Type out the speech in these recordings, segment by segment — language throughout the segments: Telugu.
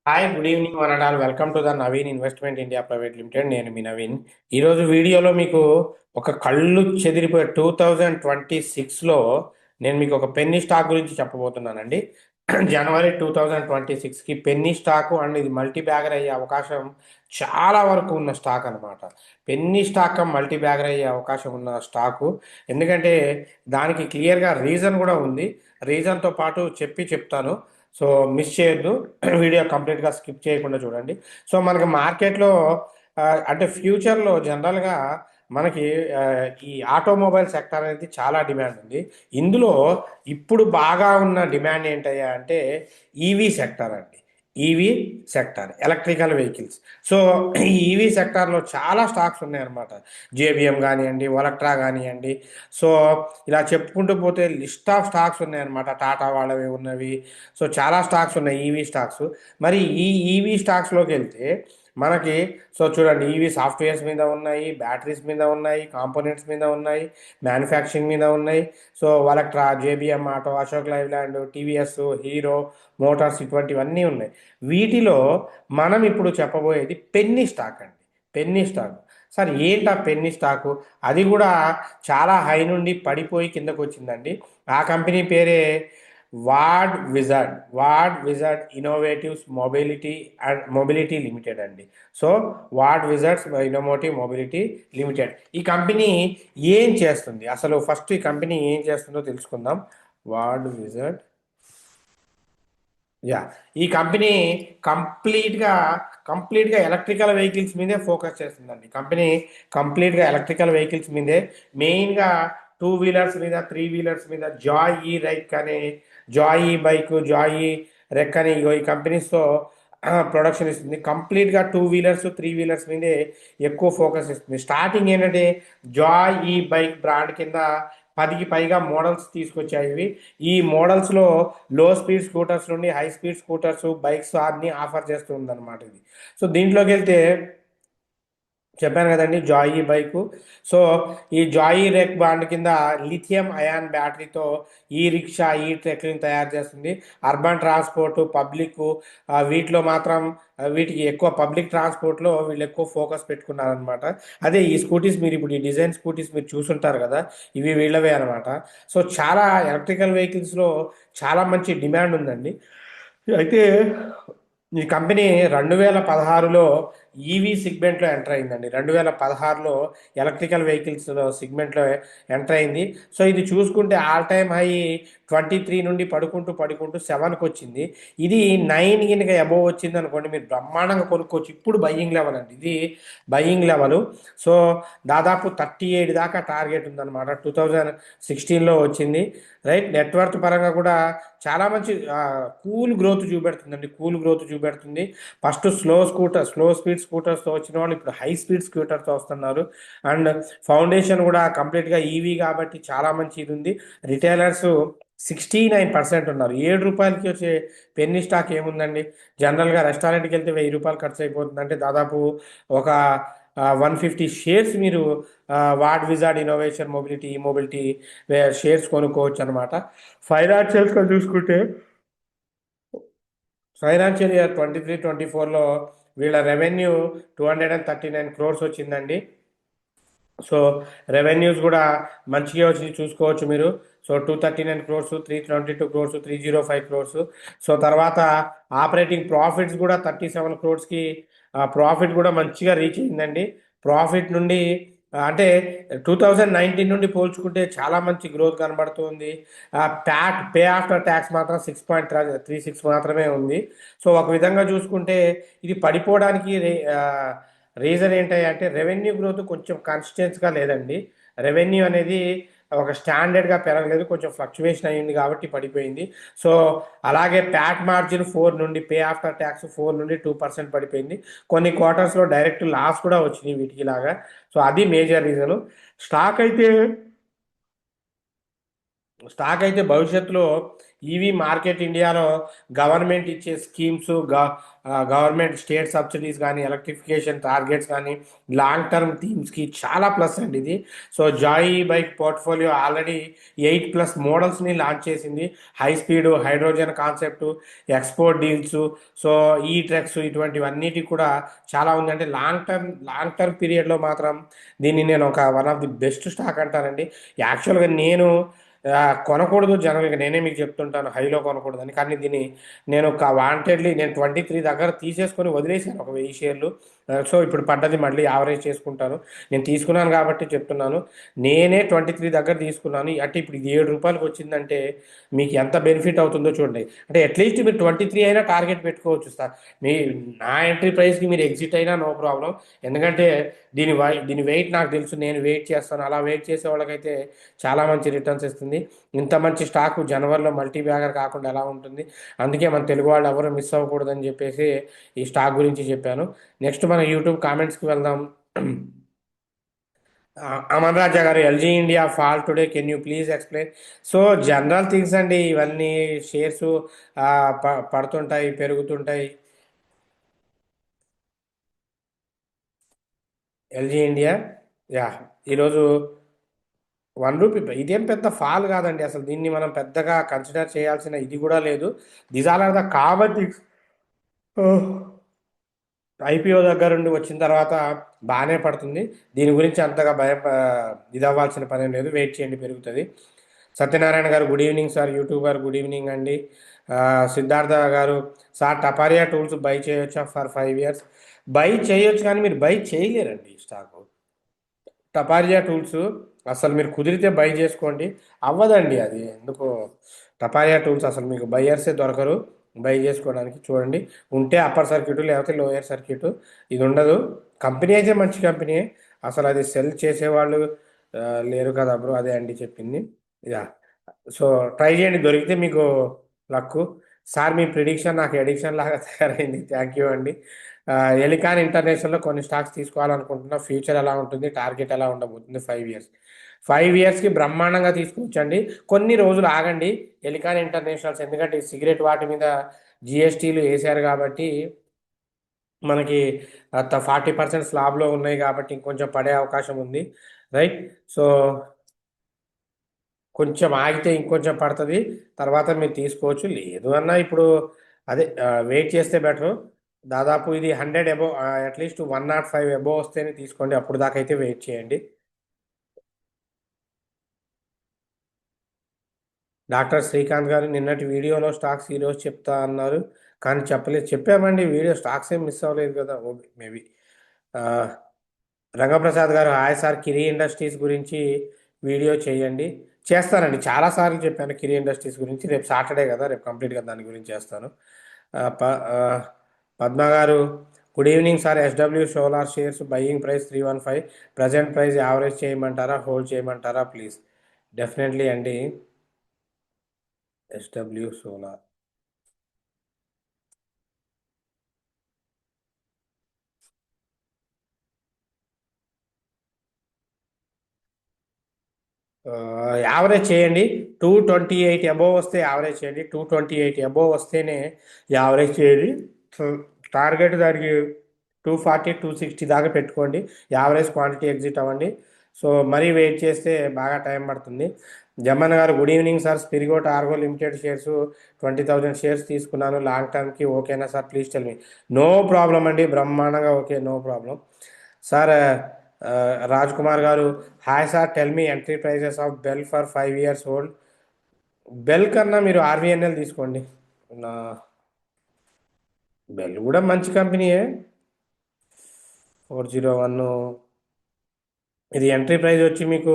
Hi, good evening one and all. Welcome to the Naveen investment India private limited. నేను మీ నవీన్. ఈరోజు వీడియోలో మీకు ఒక కళ్ళు చెదిరిపోయే 2026లో నేను మీకు ఒక పెన్నీ స్టాక్ గురించి చెప్పబోతున్నానండి. జనవరి 2026కి పెన్నీ స్టాక్ అండ్ ఇది మల్టీ బ్యాగర్ అయ్యే అవకాశం చాలా వరకు ఉన్న స్టాక్ అనమాట. పెన్నీ స్టాక్ మల్టీ బ్యాగర్ అయ్యే అవకాశం ఉన్న స్టాకు. ఎందుకంటే దానికి క్లియర్గా రీజన్ కూడా ఉంది. రీజన్తో పాటు చెప్తాను. సో మిస్ చేయొద్దు. వీడియో కంప్లీట్గా స్కిప్ చేయకుండా చూడండి. సో మనకి మార్కెట్లో అంటే ఫ్యూచర్లో జనరల్గా మనకి ఆ, ఈ ఆటోమొబైల్ సెక్టర్ అనేది చాలా డిమాండ్ ఉంది. ఇందులో ఇప్పుడు బాగా ఉన్న డిమాండ్ ఏంటయ్యా అంటే ఈవీ సెక్టర్ అండి. EV sector, electrical vehicles. So ఈ ఈవీ సెక్టార్లో చాలా స్టాక్స్ ఉన్నాయన్నమాట. జేబిఎం కానివ్వండి, ఒలక్ట్రా కానివ్వండి. సో ఇలా చెప్పుకుంటూ పోతే లిస్ట్ ఆఫ్ స్టాక్స్ ఉన్నాయన్నమాట. టాటా వాళ్ళవి ఉన్నవి. సో చాలా స్టాక్స్ ఉన్నాయి ఈవీ స్టాక్స్. మరి ఈ ఈవీ స్టాక్స్లోకి వెళ్తే మనకి సో చూడండి, ఈవీ సాఫ్ట్వేర్స్ మీద ఉన్నాయి, బ్యాటరీస్ మీద ఉన్నాయి, కాంపోనెంట్స్ మీద ఉన్నాయి, మ్యానుఫ్యాక్చరింగ్ మీద ఉన్నాయి. సో వాళ్ళకి JBM auto, Ashok Leyland, TVS, hero Motors ఇటువంటివన్నీ ఉన్నాయి. వీటిలో మనం ఇప్పుడు చెప్పబోయేది పెన్నీ స్టాక్ అండి. Penny stock. సార్ ఏంటి ఆ పెన్నీ స్టాకు? అది కూడా చాలా హై నుండి పడిపోయి కిందకు వచ్చిందండి. ఆ కంపెనీ పేరే Ward Wizard Innovatives Mobility Limited అండి. So Ward Wizards Innovative Mobility Limited. ఈ కంపెనీ ఏం చేస్తుంది అసలు? ఫస్ట్ ఈ కంపెనీ ఏం చేస్తుందో తెలుసుకుందాం. Ward Wizard. యా, ఈ కంపెనీ కంప్లీట్గా కంప్లీట్గా ఎలక్ట్రికల్ వెహికల్స్ మీదే ఫోకస్ చేస్తుందండి. కంపెనీ కంప్లీట్గా ఎలక్ట్రికల్ వెహికల్స్ మీదే, మెయిన్గా టూ వీలర్స్ మీద, త్రీ వీలర్స్ మీద జాయ్ ఈ రైక్ అనే, జాయ్ ఈ బైక్, జాయ్ ఈ రెక్ అని ఈ కంపెనీస్తో ప్రొడక్షన్ ఇస్తుంది. కంప్లీట్గా టూ వీలర్స్, త్రీ వీలర్స్ మీదే ఎక్కువ ఫోకస్ ఇస్తుంది. స్టార్టింగ్ ఏంటంటే జాయ్ ఈ బైక్ బ్రాండ్ కింద 10కి పైగా మోడల్స్ తీసుకొచ్చాయి ఇవి. ఈ మోడల్స్లో లో స్పీడ్ స్కూటర్స్ నుండి హై స్పీడ్ స్కూటర్స్, బైక్స్ అన్ని ఆఫర్ చేస్తూ ఉందన్నమాట ఇది. సో దీంట్లోకి వెళ్తే చెప్పాను కదండి, జాయీ బైకు. సో ఈ జాయీ రెక్ బ్రాండ్ కింద లిథియం అయాన్ బ్యాటరీతో ఈ రిక్షా, ఈ ట్రెక్కింగ్ తయారు చేస్తుంది. అర్బన్ ట్రాన్స్పోర్ట్, పబ్లిక్, వీటిలో మాత్రం వీటికి ఎక్కువ పబ్లిక్ ట్రాన్స్పోర్ట్లో వీళ్ళు ఎక్కువ ఫోకస్ పెట్టుకున్నారనమాట. అదే ఈ స్కూటీస్, మీరు ఇప్పుడు ఈ డిజైన్ స్కూటీస్ మీరు చూసుంటారు కదా, ఇవి వీళ్ళవే అనమాట. సో చాలా ఎలక్ట్రికల్ వెహికల్స్లో చాలా మంచి డిమాండ్ ఉందండి. అయితే ఈ కంపెనీ 2016లో ఈవీ సెగ్మెంట్లో ఎంటర్ అయిందండి. 2016లో ఎలక్ట్రికల్ వెహికల్స్ సెగ్మెంట్లో ఎంటర్ అయింది. సో ఇది చూసుకుంటే ఆల్ టైమ్ హై 23 నుండి పడుకుంటూ పడుకుంటూ 7కి వచ్చింది. ఇది 9 కనుక అబోవ్ వచ్చింది అనుకోండి, మీరు బ్రహ్మాండంగా కొనుక్కోవచ్చు. ఇప్పుడు బయ్యింగ్ లెవెల్ అండి, ఇది బయ్యింగ్ లెవెల్. సో దాదాపు 38 దాకా టార్గెట్ ఉందన్నమాట. 2016లో వచ్చింది. రైట్, నెట్వర్క్ పరంగా కూడా చాలా మంచి కూల్ గ్రోత్ చూపెడుతుందండి. కూల్ గ్రోత్ చూపెడుతుంది. ఫస్ట్ స్లో స్పీడ్ స్కూటర్స్తో వచ్చిన వాళ్ళు ఇప్పుడు హై స్పీడ్ స్కూటర్తో వస్తున్నారు. అండ్ ఫౌండేషన్ కూడా కంప్లీట్గా ఈవీ కాబట్టి చాలా మంచి ఇది ఉంది. రిటైలర్స్ 69% ఉన్నారు. రూ. 7కి వచ్చే పెన్నీ స్టాక్ ఏముందండి? జనరల్గా రెస్టారెంట్కి వెళ్తే రూ. 1000 ఖర్చు అయిపోతుంది. అంటే దాదాపు ఒక 150 షేర్స్ మీరు ward wizard innovation mobility shares కొనుక్కోవచ్చు అనమాట. ఫైనాన్షియల్స్గా చూసుకుంటే ఫైనాన్షియల్ ఇయర్ 23-24లో వీళ్ళ రెవెన్యూ 239 crores వచ్చిందండి. సో రెవెన్యూస్ కూడా మంచిగా వచ్చి చూసుకోవచ్చు మీరు. So 239 crores, 322 crores, 305 crores. So తర్వాత ఆపరేటింగ్ ప్రాఫిట్స్ కూడా 37 crores ప్రాఫిట్ కూడా మంచిగా రీచ్ అయిందండి. ప్రాఫిట్ నుండి అంటే 2019 నుండి పోల్చుకుంటే చాలా మంచి గ్రోత్ కనబడుతుంది. పే ఆఫ్టర్ ట్యాక్స్ మాత్రం 6.36 మాత్రమే ఉంది. సో ఒక విధంగా చూసుకుంటే ఇది పడిపోవడానికి రీజన్ ఏంటి అంటే రెవెన్యూ గ్రోత్ కొంచెం కన్సిస్టెన్స్గా లేదండి. రెవెన్యూ అనేది ఒక స్టాండర్డ్గా పెరగలేదు, కొంచెం ఫ్లక్చువేషన్ అయ్యింది కాబట్టి పడిపోయింది. సో అలాగే ప్యాట్ మార్జిన్ 4 నుండి, పే ఆఫ్టర్ ట్యాక్స్ 4 నుండి 2% పడిపోయింది. కొన్ని క్వార్టర్స్లో డైరెక్ట్ లాస్ కూడా వచ్చినాయి వీటికి లాగా. సో అది మేజర్ రీజను. స్టాక్ అయితే స్టాక్ అయితే భవిష్యత్తులో ఈవీ మార్కెట్ ఇండియాలో గవర్నమెంట్ ఇచ్చే స్కీమ్స్, గవర్నమెంట్ స్టేట్ సబ్సిడీస్ కానీ, ఎలక్ట్రిఫికేషన్ టార్గెట్స్ కానీ, లాంగ్ టర్మ్ థీమ్స్కి చాలా ప్లస్ అండి ఇది. So Joy bike portfolio already 8+ మోడల్స్ని లాంచ్ చేసింది. High speed hydrogen concept, export deals, so ఈ ట్రెక్స్ ఇటువంటివన్నిటి కూడా చాలా ఉంది. అంటే లాంగ్ టర్మ్ పీరియడ్లో మాత్రం దీన్ని నేను ఒక one of the best stock అంటానండి. యాక్చువల్గా నేను కొనకూడదు జనరల్గా, నేనే మీకు చెప్తుంటాను హైలో కొనకూడదని, కానీ దీన్ని నేను ఒక వాంటెడ్లీ నేను 23 దగ్గర తీసేసుకొని వదిలేసాను ఒక 1000 షేర్లు. సో ఇప్పుడు పడ్డది మళ్ళీ యావరేజ్ చేసుకుంటాను. నేను తీసుకున్నాను కాబట్టి చెప్తున్నాను. నేనే 23 దగ్గర తీసుకున్నాను అంటే ఇప్పుడు ఇది 7 రూపాయలకు వచ్చిందంటే మీకు ఎంత బెనిఫిట్ అవుతుందో చూడండి. అంటే అట్లీస్ట్ మీరు 23 అయినా టార్గెట్ పెట్టుకోవచ్చు సార్. మీ నా ఎంట్రీ ప్రైస్కి మీరు ఎగ్జిట్ అయినా నో ప్రాబ్లం. ఎందుకంటే దీని వెయిట్ నాకు తెలుసు, నేను వెయిట్ చేస్తాను. అలా వెయిట్ చేసే వాళ్ళకైతే చాలా మంచి రిటర్న్స్ ఇస్తుంది. ఇంత మంచి స్టాకు జనవరిలో మల్టీ బ్యాగర్ కాకుండా ఎలా ఉంటుంది? అందుకే మన తెలుగు వాళ్ళు ఎవరు మిస్ అవ్వకూడదని చెప్పేసి ఈ స్టాక్ గురించి చెప్పాను. నెక్స్ట్ మన యూట్యూబ్ కామెంట్స్కి వెళ్దాం. అమన్ రాజా గారు, LG India fall today, can you please explain? So general things అండి ఇవన్నీ. షేర్స్ పడుతుంటాయి, పెరుగుతుంటాయి. ఎల్జీ ఇండియా, యా, ఈరోజు 1 రూపీ. ఇదేం పెద్ద ఫాల్ కాదండి అసలు. దీన్ని మనం పెద్దగా కన్సిడర్ చేయాల్సిన ఇది కూడా లేదు. These are the common things. IPO దగ్గర నుండి వచ్చిన తర్వాత బాగానే పడుతుంది. దీని గురించి అంతగా భయం ఇది అవ్వాల్సిన పని లేదు. వెయిట్ చేయండి, పెరుగుతుంది. సత్యనారాయణ గారు, గుడ్ ఈవినింగ్ సార్. యూట్యూబ్ గారు, గుడ్ ఈవినింగ్ అండి. సిద్ధార్థ గారు, సార్ టపారియా టూల్స్ బై చేయొచ్చా ఫర్ 5 ఇయర్స్? బై చేయొచ్చు కానీ మీరు బై చేయలేరండి ఈ స్టాకు. టపారియా టూల్స్ అసలు మీరు కుదిరితే బై చేసుకోండి. అవ్వదండి అది ఎందుకో. టపారియా టూల్స్ అసలు మీకు బయ్యర్సే దొరకరు బై చేసుకోవడానికి. చూడండి, ఉంటే అప్పర్ సర్క్యూట్ లేకపోతే లోయర్ సర్క్యూట్, ఇది ఉండదు. కంపెనీ అయితే మంచి కంపెనీయే, అసలు అది సెల్ చేసేవాళ్ళు లేరు కదా బ్రో. అదే అండి చెప్పింది. యా, సో ట్రై చేయండి, దొరికితే మీకు లక్. సార్ మీ ప్రిడిక్షన్ నాకు ఎడిక్షన్ లాగా తయారైంది. థ్యాంక్ యూ అండి. ఎలికాన్ ఇంటర్నేషనల్లో కొన్ని స్టాక్స్ తీసుకోవాలనుకుంటున్నా. ఫ్యూచర్ ఎలా ఉంటుంది, టార్గెట్ ఎలా ఉండబోతుంది 5 ఇయర్స్? 5 ఇయర్స్కి బ్రహ్మాండంగా తీసుకోవచ్చండి. కొన్ని రోజులు ఆగండి ఎలికాన్ ఇంటర్నేషనల్స్, ఎందుకంటే ఈ సిగరెట్ వాటి మీద జిఎస్టీలు వేశారు కాబట్టి మనకి 40% స్లాబ్లో ఉన్నాయి కాబట్టి ఇంకొంచెం పడే అవకాశం ఉంది. రైట్, సో కొంచెం ఆగితే ఇంకొంచెం పడుతుంది, తర్వాత మీరు తీసుకోవచ్చు. లేదు అన్నా ఇప్పుడు అదే వెయిట్ చేస్తే బెటరు. దాదాపు ఇది 100 అబోవ్, అట్లీస్ట్ 105 అబోవ్ వస్తేనే తీసుకోండి. అప్పుడు దాకా అయితే వెయిట్ చేయండి. డాక్టర్ శ్రీకాంత్ గారు, నిన్నటి వీడియోలో స్టాక్స్ ఈరోజు చెప్తా అన్నారు కానీ చెప్పలేదు. చెప్పామండి వీడియో, స్టాక్స్ ఏం మిస్ అవ్వలేదు కదా. మేబీ. రంగప్రసాద్ గారు, హాయ్ సార్, కిరి ఇండస్ట్రీస్ గురించి వీడియో చేయండి. చేస్తానండి, చాలాసార్లు చెప్పాను కిరి ఇండస్ట్రీస్ గురించి. రేపు సాటర్డే కదా, రేపు కంప్లీట్గా దాని గురించి చేస్తాను. ఆ, ప ఆ, పద్మ గారు, good evening sir. SW solar shares buying price 315, present price average చేయమంటారా, హోల్డ్ చేయమంటారా ప్లీజ్? డెఫినెట్లీ అండి. ఎస్డబ్ల్యూ సోలార్ యావరేజ్ చేయండి. 228 అబోవ్ వస్తే యావరేజ్ చేయండి. 228 అబోవ్ వస్తేనే యావరేజ్ చేయండి. టార్గెట్ దానికి 240, 260 దాకా పెట్టుకోండి. యావరేజ్ క్వాంటిటీ ఎగ్జిట్ అవ్వండి. సో మరీ వెయిట్ చేస్తే బాగా టైం పడుతుంది. జమ్మన్ గారు, గుడ్ ఈవినింగ్ సార్. స్పిరిగోట్ ఆర్గో లిమిటెడ్ షేర్స్ 20,000 షేర్స్ తీసుకున్నాను లాంగ్ టర్మ్కి, ఓకేనా sir? Please tell me. No problem అండి, బ్రహ్మాండంగా okay, no problem. Sir Raj Kumar గారు, hi sir, tell me entry prices of BEL for 5 years old. BEL కన్నా మీరు ఆర్వీఎన్ఎల్ తీసుకోండి. నా బెల్ కూడా మంచి కంపెనీయే. 401, ఇది ఎంట్రీ ప్రైస్ వచ్చి మీకు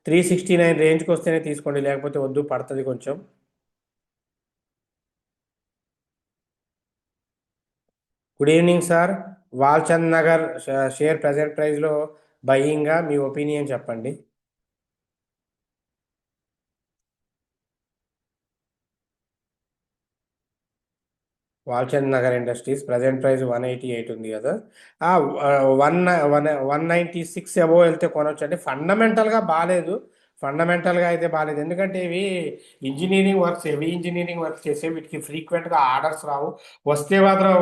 369 రేంజ్కి వస్తేనే తీసుకోండి, లేకపోతే వద్దు, పడుతుంది కొంచెం. Good evening sir. Walchand Nagar share present ప్రైస్లో బయ్యింగా, మీ ఒపీనియన్ చెప్పండి. Walchand Nagar industries present price 188 ఉంది కదా. వన్ 196 అబోవ్ వెళ్తే కొనవచ్చు అండి. ఫండమెంటల్గా బాగాలేదు, ఫండమెంటల్గా అయితే బాగాలేదు, ఎందుకంటే ఇవి engineering works, heavy engineering works చేసే వీటికి ఫ్రీక్వెంట్గా ఆర్డర్స్ రావు. వస్తే మాత్రం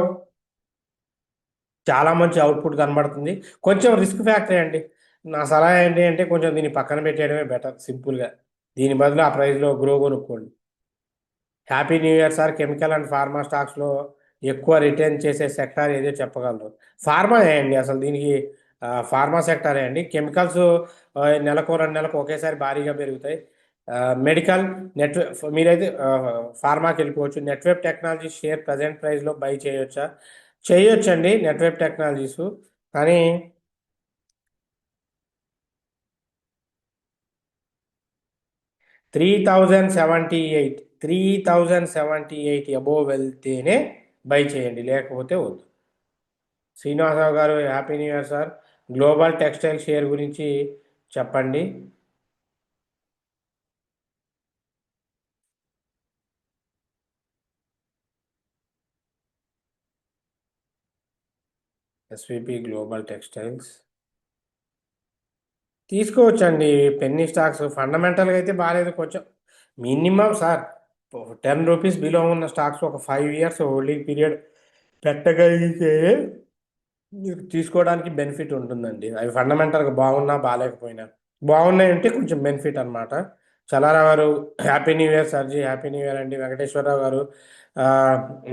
చాలా మంచి అవుట్పుట్ కనబడుతుంది. కొంచెం రిస్క్ ఫ్యాక్టరీ అండి. నా సలహా ఏంటి అంటే కొంచెం దీన్ని పక్కన పెట్టేయడమే బెటర్ సింపుల్గా. దీని బదులు ఆ ప్రైస్లో గ్రో కొనుక్కోండి. Happy new year sir. Chemical and pharma స్టాక్స్లో ఎక్కువ రిటర్న్ చేసే సెక్టార్ ఏదో చెప్పగలరు? ఫార్మా అండి అసలు దీనికి. ఫార్మా సెక్టారే అండి. కెమికల్స్ నెలకు 2 నెలలకు ఒకేసారి భారీగా పెరుగుతాయి. మెడికల్ నెట్ మీరైతే ఫార్మాకి వెళ్ళిపోవచ్చు. నెట్వర్క్ టెక్నాలజీ షేర్ ప్రజెంట్ ప్రైస్లో బై చేయొచ్చా? చేయొచ్చండి నెట్వర్క్ టెక్నాలజీస్. కానీ 3078, 3078 అబోవ్ వెళ్తేనే బై చేయండి, లేకపోతే వద్దు. శ్రీనివాసరావు గారు happy new year sir. Global textile share గురించి చెప్పండి. ఎస్విపి గ్లోబల్ టెక్స్టైల్స్ తీసుకోవచ్చండి. పెన్నీ స్టాక్స్ ఫండమెంటల్గా అయితే బాగాలేదు. కొంచెం మినిమం సార్ 10 రూపీస్ బిలో ఉన్న స్టాక్స్ ఒక 5 ఇయర్స్ హోల్డింగ్ పీరియడ్ పెట్టగలిగితే మీకు తీసుకోవడానికి బెనిఫిట్ ఉంటుందండి. అవి ఫండమెంటల్గా బాగున్నా బాగాలేకపోయినా, బాగున్నాయంటే కొంచెం బెనిఫిట్ అనమాట. చలారా గారు హ్యాపీ న్యూ ఇయర్ సార్జీ. హ్యాపీ న్యూ ఇయర్ అండి. వెంకటేశ్వరరావు గారు ఆ,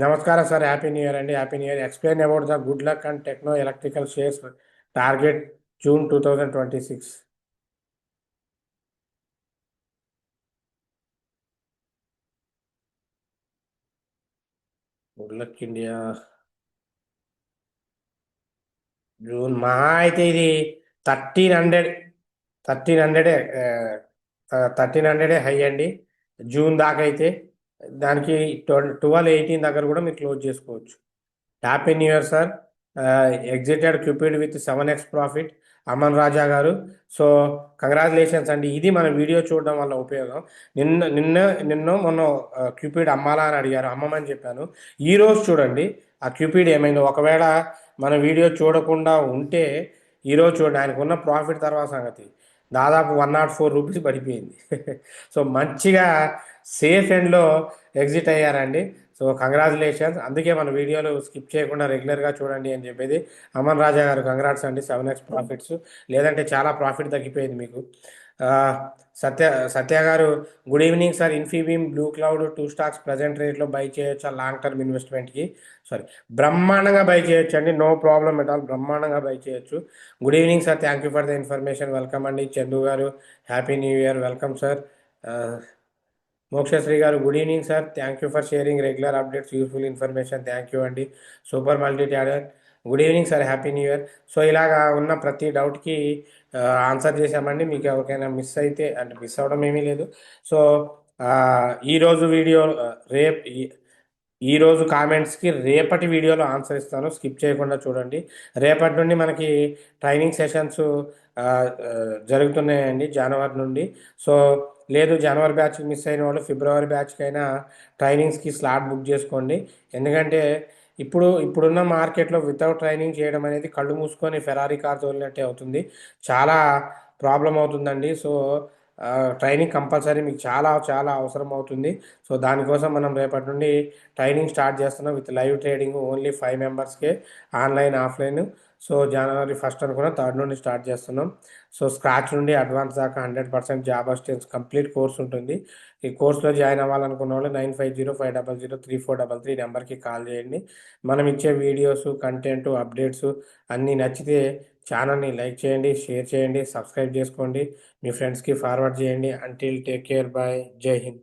నమస్కారం సార్. హ్యాపీ న్యూ ఇయర్ అండి. Happy new year. Explain about the Good Luck and Techno Electrical shares target June 2026. Good Luck India. June మహా అయితే ఇది 1300, 1300, 1300 హై అండి. జూన్ దాకా అయితే దానికి 1218 దగ్గర కూడా మీరు క్లోజ్ చేసుకోవచ్చు. Happy new year sir. Exited Cupid with 7x profit Aman Raja గారు. సో కంగ్రాచులేషన్స్ అండి. ఇది మన వీడియో చూడడం వల్ల ఉపయోగం. నిన్న మొన్న క్యూపిడ్ అమ్మాలా అని అడిగారు, అమ్మమని చెప్పాను. ఈ రోజు చూడండి ఆ క్యూపిడ్ ఏమైందో. ఒకవేళ మన వీడియో చూడకుండా ఉంటే ఈరోజు చూడండి ఆయనకు ఉన్న ప్రాఫిట్ తర్వాత సంగతి. దాదాపు 104 రూపీస్ పడిపోయింది. సో మంచిగా సేఫ్ ఎండ్లో ఎగ్జిట్ అయ్యారండి. So congratulations. అందుకే మన వీడియోలు స్కిప్ చేయకుండా రెగ్యులర్గా చూడండి అని చెప్పేది. అమన్ రాజా గారు కంగ్రాట్స్ అండి. 7x profits. లేదంటే చాలా ప్రాఫిట్ తగ్గిపోయింది మీకు. ఆ, సత్య సత్య గారు good evening sir. Infibeam Blue Cloud 2 stocks present రేట్లో బై చేయొచ్చా లాంగ్ టర్మ్ ఇన్వెస్ట్మెంట్కి? సారీ, బ్రహ్మాండంగా బై చేయొచ్చు అండి. No problem at all. బ్రహ్మాండంగా బై చేయొచ్చు. Good evening sir. Thank you for the information. Welcome అండి. చందు గారు happy new year. Welcome sir. Mokshasri గారు good evening sir. Thank you for sharing regular updates useful information. Thank you అండి. Super multi talent. Good evening sir. Happy new year. So ఇలాగా ఉన్న ప్రతి డౌట్కి ఆన్సర్ చేశామండి. మీకు ఎవరికైనా మిస్ అయితే, అంటే మిస్ అవ్వడం ఏమీ లేదు. సో ఈరోజు వీడియో రేపు ఈరోజు కామెంట్స్కి రేపటి వీడియోలో ఆన్సర్ ఇస్తాను. స్కిప్ చేయకుండా చూడండి. రేపటి నుండి మనకి ట్రైనింగ్ సెషన్స్ జరుగుతున్నాయండి జనవరి నుండి. సో లేదు జనవరి బ్యాచ్ మిస్ అయిన వాళ్ళు ఫిబ్రవరి బ్యాచ్కైనా ట్రైనింగ్స్కి స్లాట్ బుక్ చేసుకోండి. ఎందుకంటే ఇప్పుడున్న మార్కెట్లో వితౌట్ ట్రైనింగ్ చేయడం అనేది కళ్ళు మూసుకొని ఫెరారీ కార్ తోలినట్టే అవుతుంది. చాలా ప్రాబ్లం అవుతుందండి. సో ట్రైనింగ్ కంపల్సరీ మీకు చాలా చాలా అవసరం అవుతుంది. సో దానికోసం మనం రేపటి నుండి ట్రైనింగ్ స్టార్ట్ చేస్తున్నాం విత్ లైవ్ ట్రేడింగ్. ఓన్లీ 5 మెంబర్స్కే, ఆన్లైన్ ఆఫ్లైన్. సో జనవరి 1 అనుకున్న 3 నుండి స్టార్ట్ చేస్తున్నాం. సో స్క్రాచ్ నుండి అడ్వాన్స్ దాకా 100% జాబ్ అసిస్టెన్స్ కంప్లీట్ కోర్స్ ఉంటుంది. ఈ కోర్సులో జాయిన్ అవ్వాలనుకున్న వాళ్ళు 9505003433 నెంబర్కి కాల్ చేయండి. మనం ఇచ్చే వీడియోస్, కంటెంట్, అప్డేట్స్ అన్నీ నచ్చితే ఛానల్ని లైక్ చేయండి, షేర్ చేయండి, సబ్స్క్రైబ్ చేసుకోండి, మీ ఫ్రెండ్స్కి ఫార్వర్డ్ చేయండి. అంటిల్ టేక్ కేర్, బాయ్, జై హింద్.